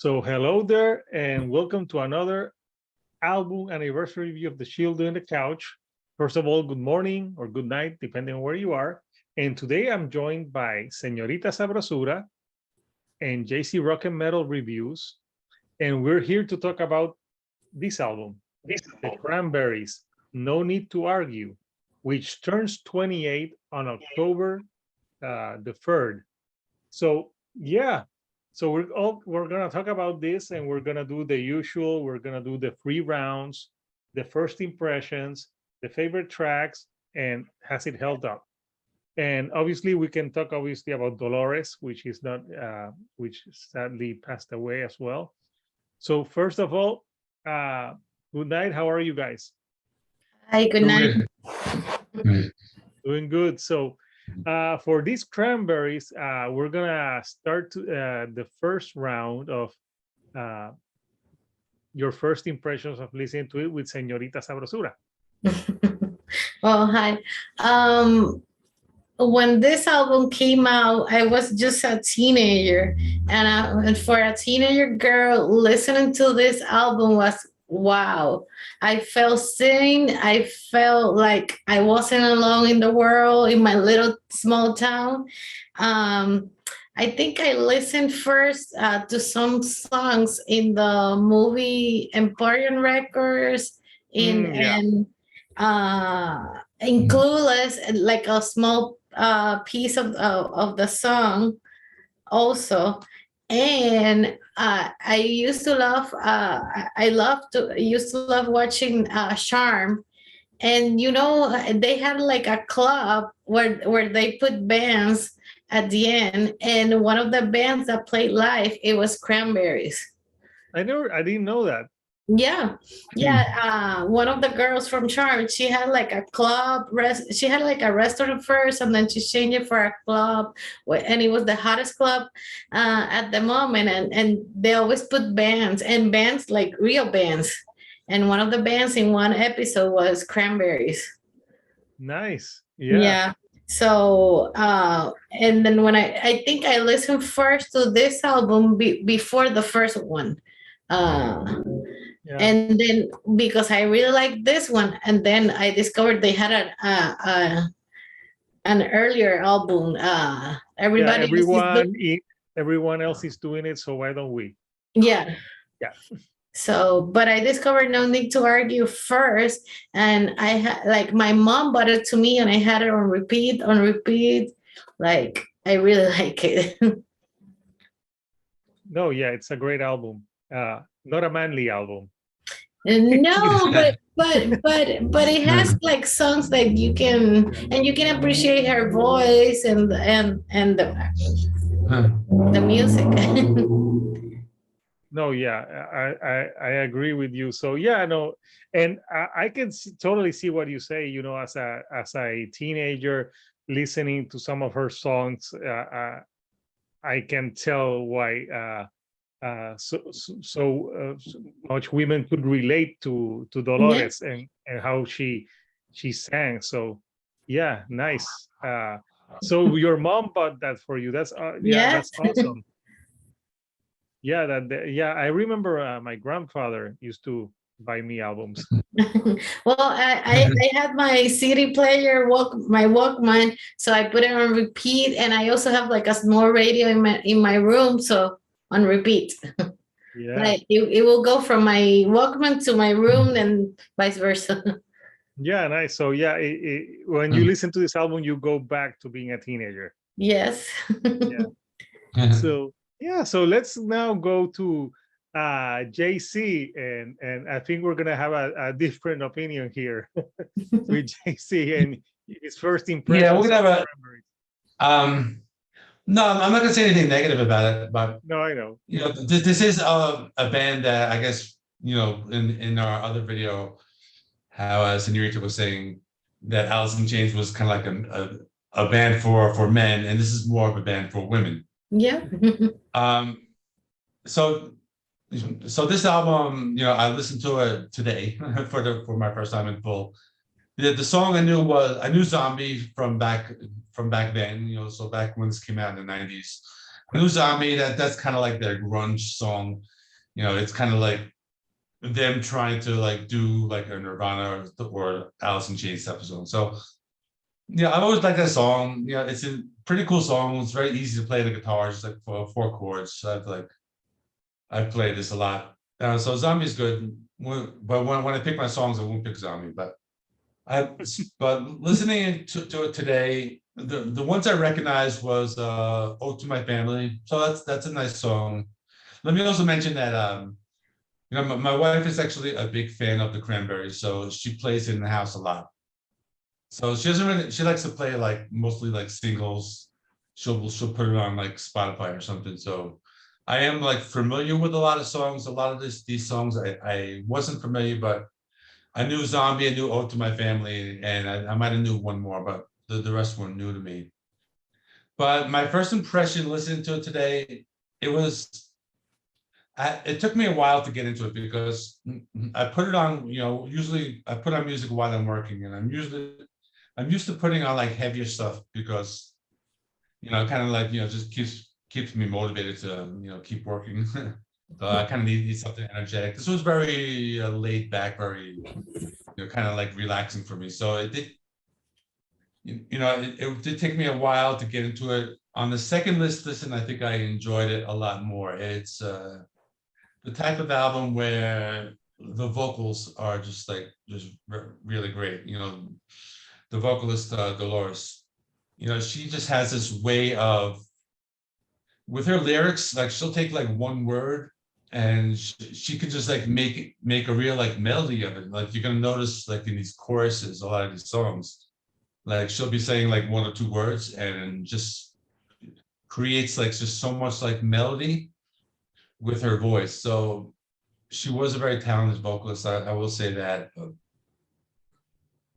So hello there and welcome to another album anniversary review of The Shield on the Couch. First of all, good morning or good night, depending on where you are. And today I'm joined by Señorita Sabrosura and JC Rock and Metal Reviews. And we're here to talk about this album, The Cranberries, No Need to Argue, which turns 28 on October the 3rd. So yeah, so we're gonna talk about this, and we're gonna do the usual. We're gonna do the 3 rounds, the first impressions, the favorite tracks, and has it held up? And obviously, we can talk obviously about Dolores, which is not, which sadly passed away as well. So first of all, good night. How are you guys? Hi, good night. Doing good. So for these cranberries, we're gonna start the first round of your first impressions of listening to it with Señorita Sabrosura. Well, hi. When this album came out, I was just a teenager, and for a teenager girl, listening to this album was wow. I felt seen. I felt like I wasn't alone in the world in my little small town. I think I listened first to some songs in the movie Emporium Records in Clueless, like a small piece of the song also. And I used to love used to love watching Charm. And they had like a club where they put bands at the end, and one of the bands that played live, it was Cranberries. I didn't know that. Yeah. One of the girls from Charm, she had like a club. She had like a restaurant first, and then she changed it for a club, and it was the hottest club at the moment. And they always put bands, and bands like real bands. And one of the bands in one episode was Cranberries. Nice. Yeah. So and then when I think I listened first to this album before the first one. And then because I really like this one, and then I discovered they had an earlier album. Everyone else is doing it, so why don't we? Yeah. So, but I discovered No Need to Argue first, and I had like my mom bought it to me, and I had it on repeat. Like I really like it. No, yeah, it's a great album. Not a manly album. No, but it has like songs that you can appreciate her voice and the music. No, yeah, I agree with you. So yeah, no, and I can totally see what you say. As a teenager listening to some of her songs, I can tell why so much women could relate to Dolores and how she sang. So yeah, nice. So your mom bought that for you. That's that's awesome. I remember my grandfather used to buy me albums. Well, I had my CD player, my Walkman, so I put it on repeat, and I also have like a small radio in my room, so on repeat. Like it will go from my Walkman to my room and vice versa. Yeah, nice. So yeah, when you listen to this album, you go back to being a teenager. Yes. So let's now go to JC, and I think we're gonna have a different opinion here with JC and his first impression. Yeah, we're gonna have no, I'm not gonna say anything negative about it, but no, I know. This is a band that I guess in our other video, how Señorita was saying that Alice in Chains was kind of like a band for men, and this is more of a band for women. Yeah. So this album, I listened to it today for my first time in full. The song I knew Zombie from back then, so back when this came out in the 90s. New Zombie, that's kind of like their grunge song. You know, it's kind of like them trying to like do like a Nirvana or Alice in Chains episode. So yeah, I've always liked that song. Yeah, it's a pretty cool song. It's very easy to play the guitar, just like four chords. So I've played this a lot. So Zombie is good. But when I pick my songs, I won't pick Zombie. But listening to it today, the ones I recognized was "Ode to My Family." So that's a nice song. Let me also mention that you know, my wife is actually a big fan of the Cranberries, so she plays it in the house a lot. So she likes to play like mostly like singles. She'll put it on like Spotify or something. So I am like familiar with a lot of songs. A lot of these songs I wasn't familiar, but I knew Zombie, I knew Ode to My Family, and I might have knew one more, but the rest were new to me. But my first impression listening to it today, it was it took me a while to get into it because I put it on, you know, usually I put on music while I'm working, and I'm used to putting on like heavier stuff because, you know, kind of like, you know, just keeps me motivated to, you know, keep working. So I kind of need something energetic. This was very laid back, very, you know, kind of like relaxing for me. So it did, you know, it did take me a while to get into it. On the second listen, I think I enjoyed it a lot more. It's the type of album where the vocals are just really great. You know, the vocalist Dolores, you know, she just has this way of, with her lyrics, like she'll take like one word and she could just like make a real like melody of it. Like you're gonna notice like in these choruses, a lot of these songs, like she'll be saying like one or two words and just creates like just so much like melody with her voice. So she was a very talented vocalist. I will say that.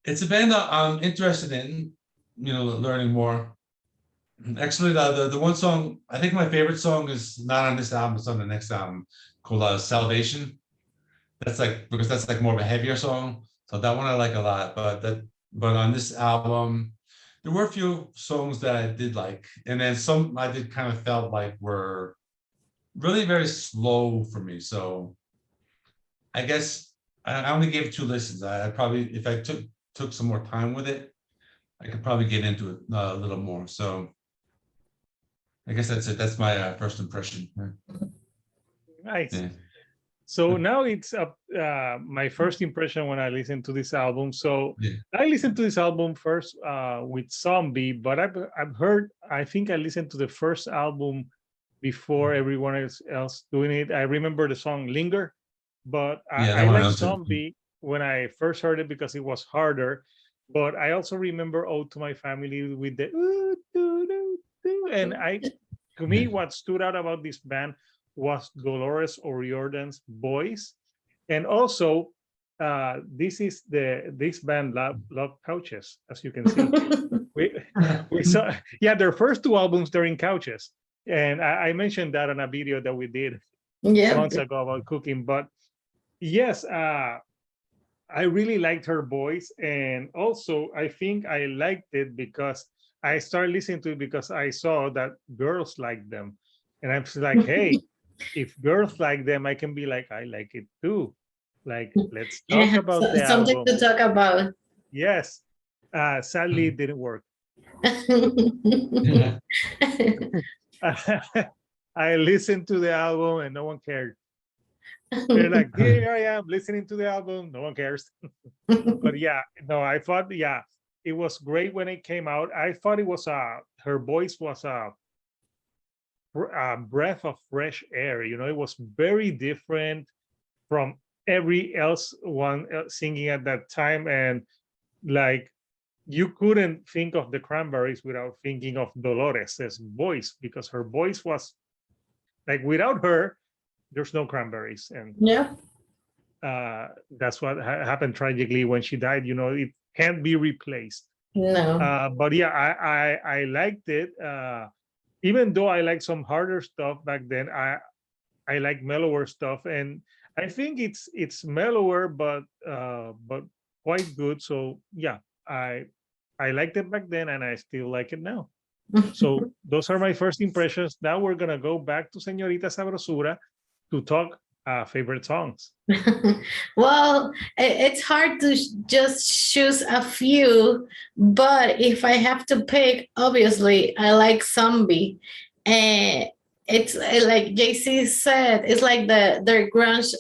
It's a band that I'm interested in, you know, learning more. Actually, the one song, I think my favorite song is not on this album, it's on the next album, called Salvation. That's like, because that's like more of a heavier song. So that one I like a lot. But on this album, there were a few songs that I did like. And then some I did kind of felt like were really very slow for me. So I guess I only gave it 2 listens. I probably, if I took some more time with it, I could probably get into it a little more. So I guess that's it. That's my first impression. Nice. Yeah. So now it's up my first impression when I listened to this album. So Yeah. I listened to this album first with Zombie, but I've heard, I think I listened to the first album before everyone else doing it. I remember the song Linger, but Yeah, I that one I like know too. Zombie when I first heard it because it was harder. But I also remember Ode to My Family with the ooh, doo, doo, doo. And to me, Yeah. what stood out about this band was Dolores O'Riordan's voice, and also this band love couches, as you can see. We we saw, yeah, their first 2 albums they're in couches, and I mentioned that on a video that we did Yeah. months ago about cooking. But yes, I really liked her voice, and also I think I liked it because I started listening to it because I saw that girls like them, and I'm just like, hey, if girls like them, I can be like, I like it too. Like, let's talk Yeah, about the something album. to talk about. Yes. Sadly, it didn't work. Yeah. I listened to the album and no one cared. They're like, here I am listening to the album. No one cares. But yeah, no, I thought, yeah, it was great when it came out. I thought it was her voice was a breath of fresh air. You know, it was very different from every else one singing at that time, and like you couldn't think of the Cranberries without thinking of Dolores's voice, because her voice was like, without her, there's no Cranberries, and Yeah. that's what happened tragically when she died. You know, it can't be replaced. No. But yeah, I liked it. Even though I like some harder stuff back then, I like mellower stuff, and I think it's mellower, but quite good. So yeah, I liked it back then, and I still like it now. So those are my first impressions. Now we're gonna go back to Señorita Sabrosura to talk favorite songs. Well, it's hard to just choose a few, but if I have to pick, obviously I like Zombie. And it's like JC said, it's like their grunge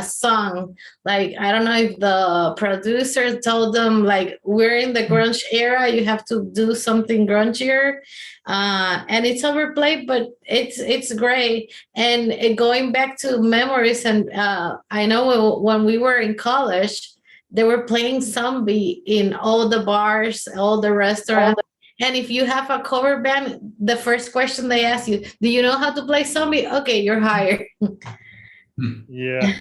song. Like, I don't know if the producer told them, like, we're in the grunge era, you have to do something grungier. And it's overplayed, but it's great. And going back to memories, and I know when we were in college, they were playing Zombie in all the bars, all the restaurants. And if you have a cover band, the first question they ask you, do you know how to play Zombie? Okay, you're hired. Yeah.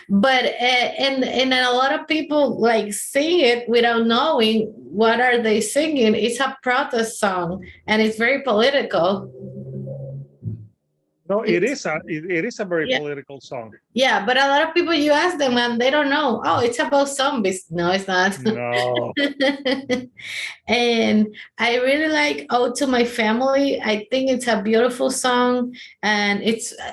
But and a lot of people like sing it without knowing what are they singing. It's a protest song, and it's very political. No, it is a very Yeah. political song. Yeah, but a lot of people, you ask them and they don't know. Oh, it's about zombies. No, it's not. No. And I really like "Ode to My Family." I think it's a beautiful song, and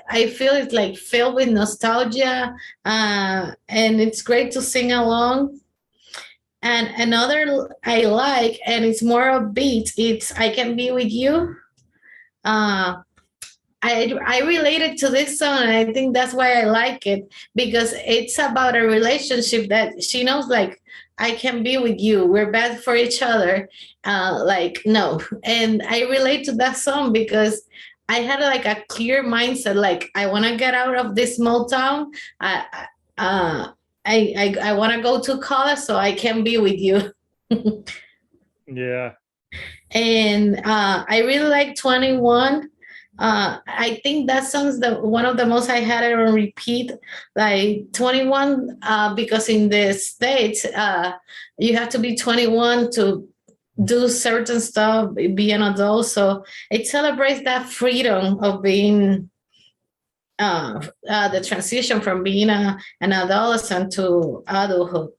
I feel it's like filled with nostalgia, and it's great to sing along. And another I like, and it's more upbeat, it's "I Can Be With You." Uh, I related to this song, and I think that's why I like it, because it's about a relationship that she knows, like, I can be with you. We're bad for each other. Like, no. And I relate to that song because I had like a clear mindset, like, I want to get out of this small town. I want to go to college so I can be with you. Yeah. And I really like 21. I think that song's one of the most I had it on repeat, like 21, because in the States, you have to be 21 to do certain stuff, be an adult. So it celebrates that freedom of being the transition from being an adolescent to adulthood.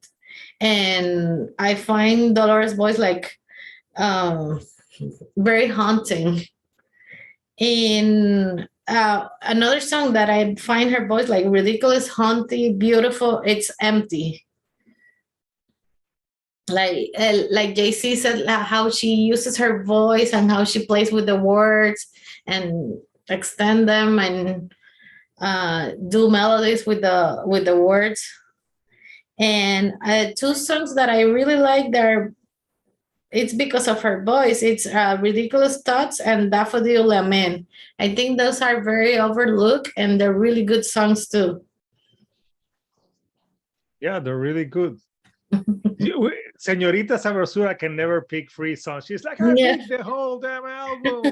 And I find Dolores' voice like very haunting. In another song that I find her voice like ridiculous, haunting, beautiful, it's "Empty." Like JC said, how she uses her voice and how she plays with the words and extend them and do melodies with the words. And two songs that I really like, it's because of her voice. It's "Ridiculous Thoughts" and "Daffodil Lament." I think those are very overlooked, and they're really good songs too. Yeah, they're really good. Señorita Sabrosura can never pick free songs. She's like, I Yeah. picked the whole damn album.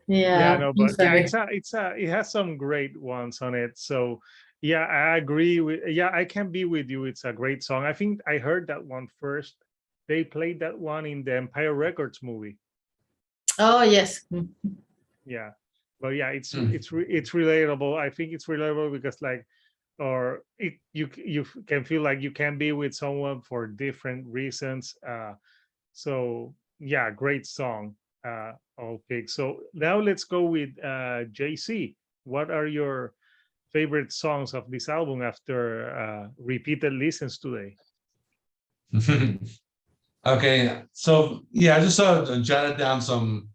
Yeah, no, but yeah, it has some great ones on it. So yeah, I agree with, I Can Be With You. It's a great song. I think I heard that one first. They played that one in the Empire Records movie. Oh yes. Yeah, but yeah, it's relatable. I think it's relatable because you can feel like you can be with someone for different reasons. So yeah, great song. Okay, so now let's go with JC. What are your favorite songs of this album after repeated listens today? Okay, so yeah, I just jotted down some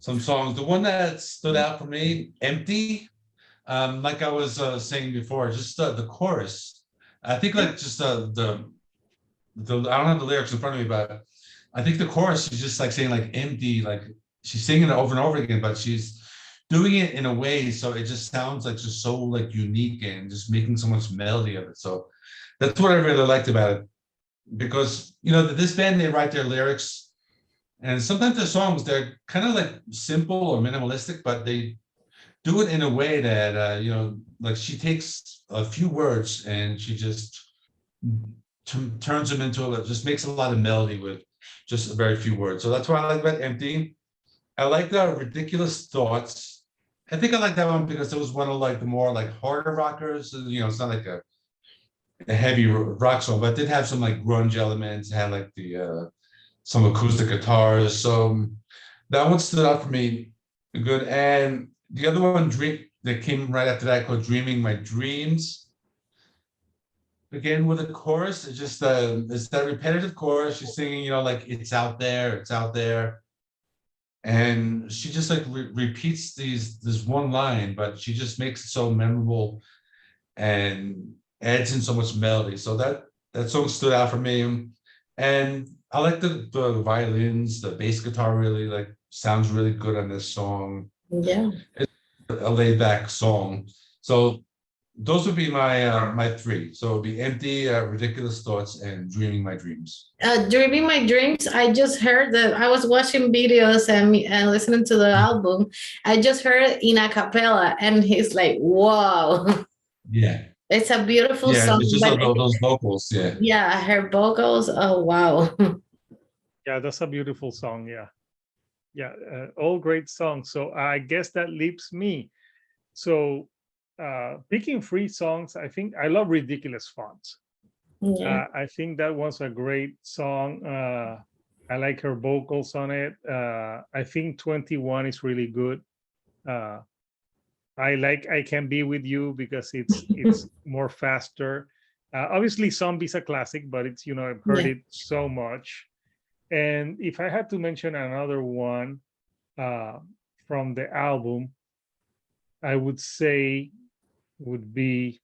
songs. The one that stood out for me, "Empty," like I was saying before, just the chorus. I think like just the I don't have the lyrics in front of me, but I think the chorus is just like saying like empty, like she's singing it over and over again, but she's doing it in a way so it just sounds like just so like unique and just making so much melody of it. So that's what I really liked about it, because this band, they write their lyrics, and sometimes their songs, they're kind of like simple or minimalistic, but they do it in a way that like she takes a few words and she just turns them into just makes a lot of melody with just a very few words. So that's what I like about "Empty." I like the "Ridiculous Thoughts." I think I like that one because it was one of like the more like harder rockers. It's not like a heavy rock song, but it did have some like grunge elements. It had like the some acoustic guitars. So that one stood out for me good. And the other one, Dream, that came right after that, called Dreaming My Dreams. Again, with a chorus, it's just it's that repetitive chorus. She's singing, you know, like it's out there, it's out there. And she just like repeats this one line, but she just makes it so memorable and adds in so much melody. So that song stood out for me. And I like the violins, the bass guitar really like sounds really good on this song. Yeah. It's a laid back song. So those would be my my three. So it'd be Empty, Ridiculous Thoughts, and Dreaming My Dreams. Dreaming My Dreams, I just heard that I was watching videos and listening to the album. I just heard it in a cappella, and he's like, wow. Yeah. It's a beautiful Yeah, song. it's just But those vocals, yeah. yeah, her vocals, oh wow. Yeah, that's a beautiful song. Yeah. Yeah, all great songs. So I guess that leaves me. So picking three songs, I think I love Ridiculous Fonts. Yeah. I think that was a great song. I like her vocals on it. I think 21 is really good. I like I Can Be With You because it's more faster. Obviously, Zombie's a classic, but it's, you know, I've heard Yeah. it so much. And if I had to mention another one from the album, I would say would be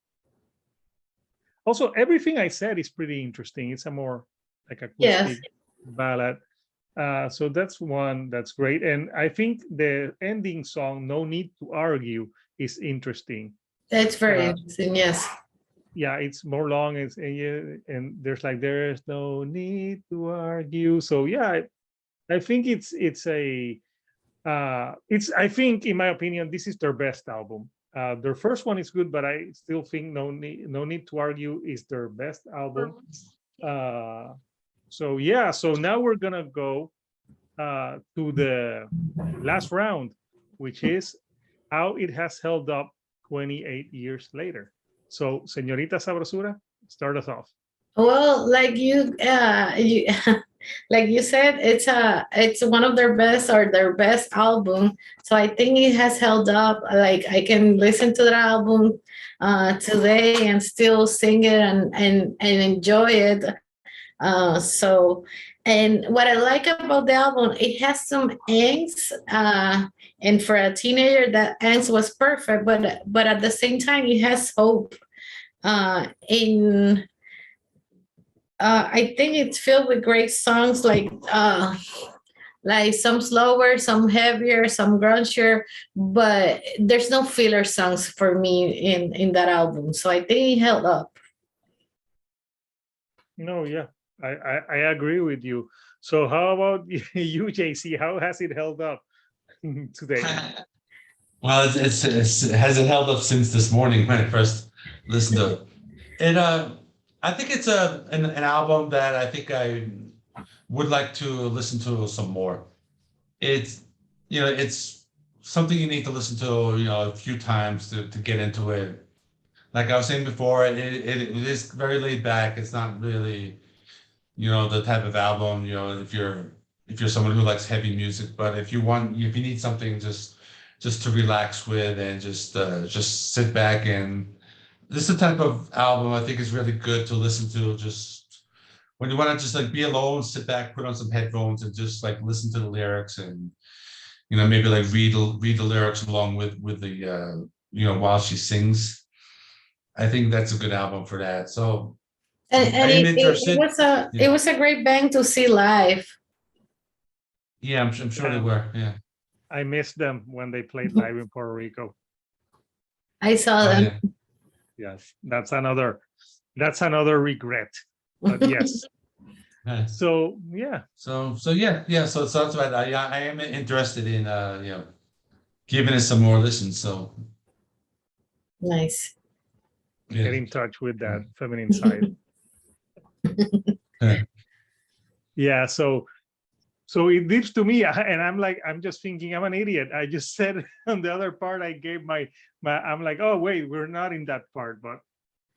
also everything I said is pretty interesting. It's a more like acoustic ballad. So that's one that's great. And I think the ending song, No Need to Argue, is interesting. That's very Uh, interesting. Yes. Yeah, it's more long. It's and there's like there's no need to argue. So yeah, I think it's I think in my opinion this is their best album. Their first one is good, but I still think No Need to Argue is their best album. So yeah, so now we're gonna go to the last round, which is how it has held up 28 years later. So, Señorita Sabrosura, start us off. Well, you like you said, it's one of their best or their best album. So I think it has held up. Like I can listen to the album today and still sing it and enjoy it. So and what I like about the album, it has some angst. And for a teenager, that angst was perfect, but at the same time, it has hope. In I think it's filled with great songs like some slower, some heavier, some grungier, but there's no filler songs for me in that album. So I think it held up. No, yeah, I agree with you. So, how about you, JC? How has it held up today? Well, it hasn't held up since this morning when I first listened to it. And I think it's an album that I think I would like to listen to some more. It's, you know, it's something you need to listen to, you know, a few times to get into it. Like I was saying before, it is very laid back. It's not really, you know, the type of album, you know, if you're someone who likes heavy music, but if you need something just to relax with and just sit back, and this is the type of album I think is really good to listen to just when you want to just like be alone, sit back, put on some headphones and just like listen to the lyrics and, you know, maybe like read the lyrics along with the you know, while she sings. I think that's a good album for that. So And I am interested. it was a great band to see live. Yeah, I'm sure they were. Yeah. I missed them when they played live in Puerto Rico. I saw Oh, them. yeah. Yes, that's another regret. But yes. Yeah. So yeah. So yeah. So that's about. I am interested in you know, giving it some more listens. So Nice. yeah. Get in touch with that feminine side. Yeah. Yeah. So it leaves to me, and I'm like, I'm just thinking, I'm an idiot. I just said on the other part, I gave my. I'm like, oh wait, we're not in that part, but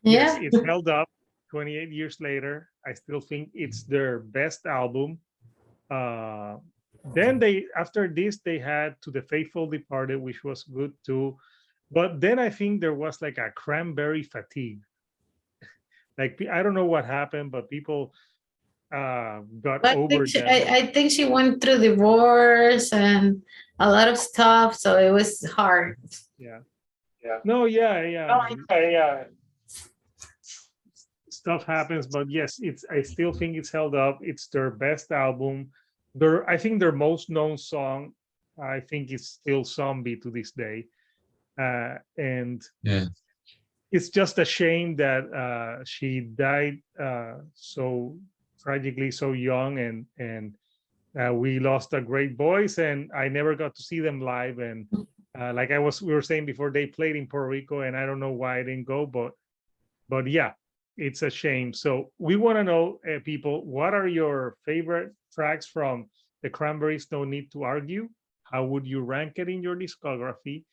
yes, Yeah. it's held up 28 years later. I still think it's their best album. Then after this, they had To the Faithful Departed, which was good too. But then I think there was like a cranberry fatigue. Like, I don't know what happened, but people got I over think them. I think she went through divorce and a lot of stuff, so it was hard. Yeah. Yeah. No, yeah, yeah. Yeah. Stuff happens, but yes, I still think it's held up. It's their best album. I think their most known song, I think, is still Zombie to this day. And Yeah. it's just a shame that she died so tragically, so young, and we lost a great voice, and I never got to see them live. And like we were saying before, they played in Puerto Rico, and I don't know why I didn't go, but yeah, it's a shame. So we want to know, people, what are your favorite tracks from the Cranberries? No Need to Argue. How would you rank it in your discography?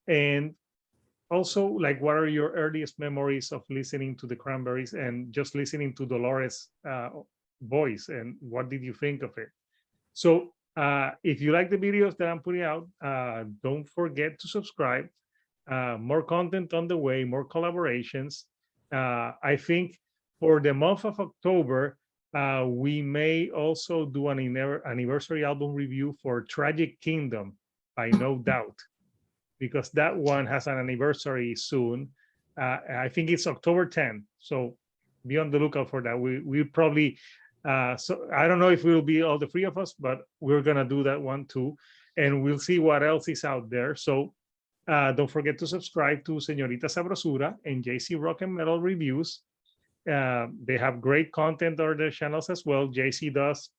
And also, like, what are your earliest memories of listening to the Cranberries and just listening to Dolores' voice, and what did you think of it? So if you like the videos that I'm putting out, don't forget to subscribe. More content on the way, more collaborations. I think for the month of October, we may also do an anniversary album review for Tragic Kingdom by No Doubt, because that one has an anniversary soon. I think it's October 10th. So be on the lookout for that. We probably, so I don't know if we'll be all the three of us, but we're gonna do that one too. And we'll see what else is out there. So don't forget to subscribe to Señorita Sabrosura and JC Rock and Metal Reviews. They have great content on their channels as well. JC does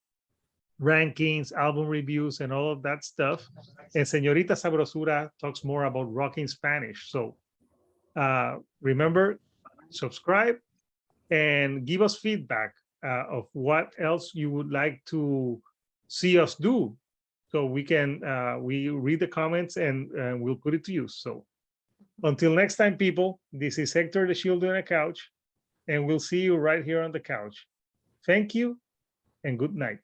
rankings, album reviews, and all of that stuff. And Señorita Sabrosura talks more about rock in Spanish. So remember, subscribe and give us feedback of what else you would like to see us do. So we can, we read the comments and we'll put it to use. So until next time, people, this is Hector the Shield on a Couch, and we'll see you right here on the couch. Thank you and good night.